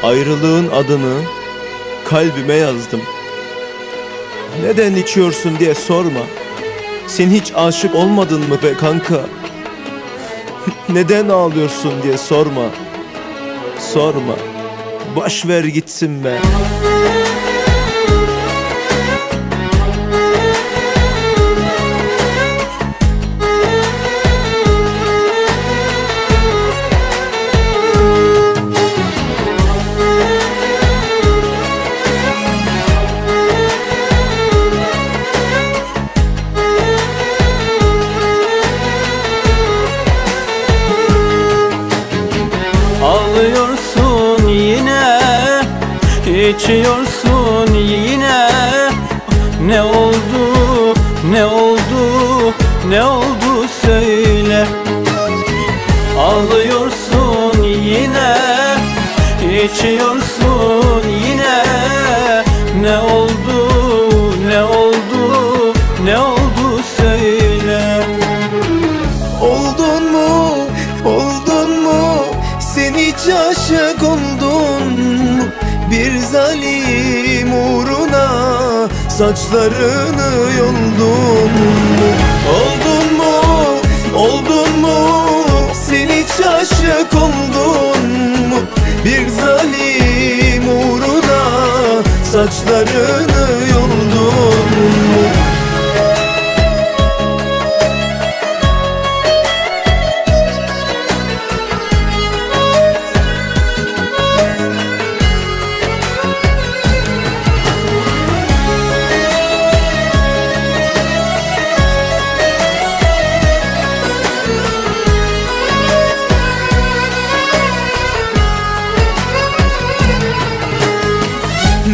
Ayrılığın adını kalbime yazdım. Neden içiyorsun diye sorma. Sen hiç aşık olmadın mı be kanka? Neden ağlıyorsun diye sorma. Sorma. Boş ver gitsin be. Ağlıyorsun yine, içiyorsun yine. Ne oldu, ne oldu, ne oldu söyle. Ağlıyorsun yine, içiyorsun yine. Ne oldu, ne oldu, ne oldu söyle. Oldun mu, oldun mu? Sen hiç aşık oldun mu? Bir zalim uğruna saçlarını yoldun mu? Oldun mu, oldun mu? Sen hiç aşık oldun mu? Bir zalim uğruna saçlarını yoldun mu?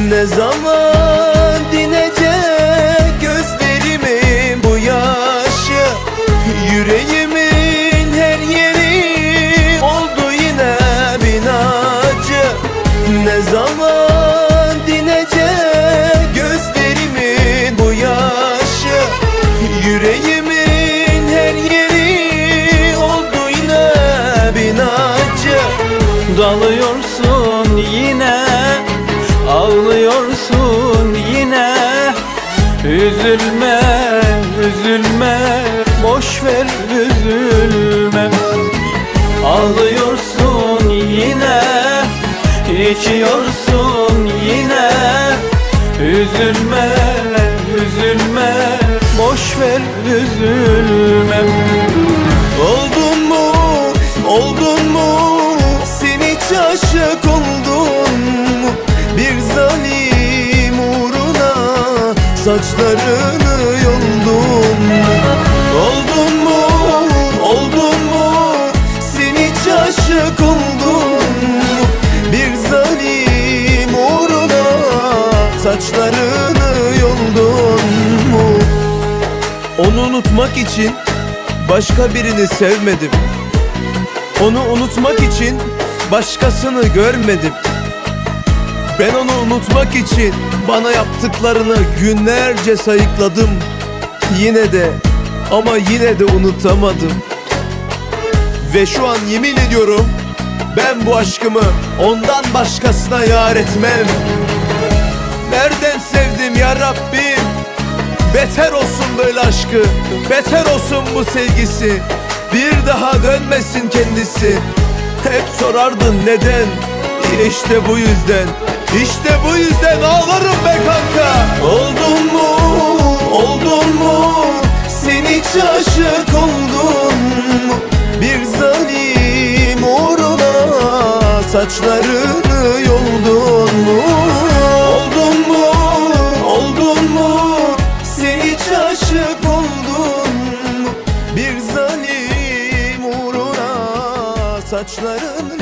Ne zaman dinecek gözlerimin bu yaşı? Yüreğimin her yeri oldu yine binacı. Ne zaman dinecek gözlerimin bu yaşı? Yüreğimin her yeri oldu yine binacı. Dalıyorsun yine, ağlıyorsun yine. Üzülme, üzülme, boş ver üzülme. Ağlıyorsun yine, içiyorsun yine. Üzülme, üzülme, boş ver üzülme. Oldun mu, oldun mu? Sen hiç aşık oldun mu? Bir zalim uğruna saçlarını yoldun mu? Oldun mu, oldun mu? Sen hiç aşık oldun mu? Bir zalim uğruna saçlarını yoldun mu? Onu unutmak için başka birini sevmedim. Onu unutmak için başkasını görmedim. Ben onu unutmak için bana yaptıklarını günlerce sayıkladım. Yine de, ama yine de unutamadım. Ve şu an yemin ediyorum, ben bu aşkımı ondan başkasına yar etmem. Nereden sevdim ya Rabbim? Beter olsun böyle aşkı, beter olsun bu sevgisi. Bir daha dönmesin kendisi. Hep sorardın neden? İşte bu yüzden, işte bu yüzden ağlarım be kanka. Oldun mu, oldun mu? Sen hiç aşık oldun mu? Bir zalim uğruna saçlarını yoldun mu? Oldun mu, oldun mu? Sen hiç aşık oldun mu? Bir zalim uğruna saçlarını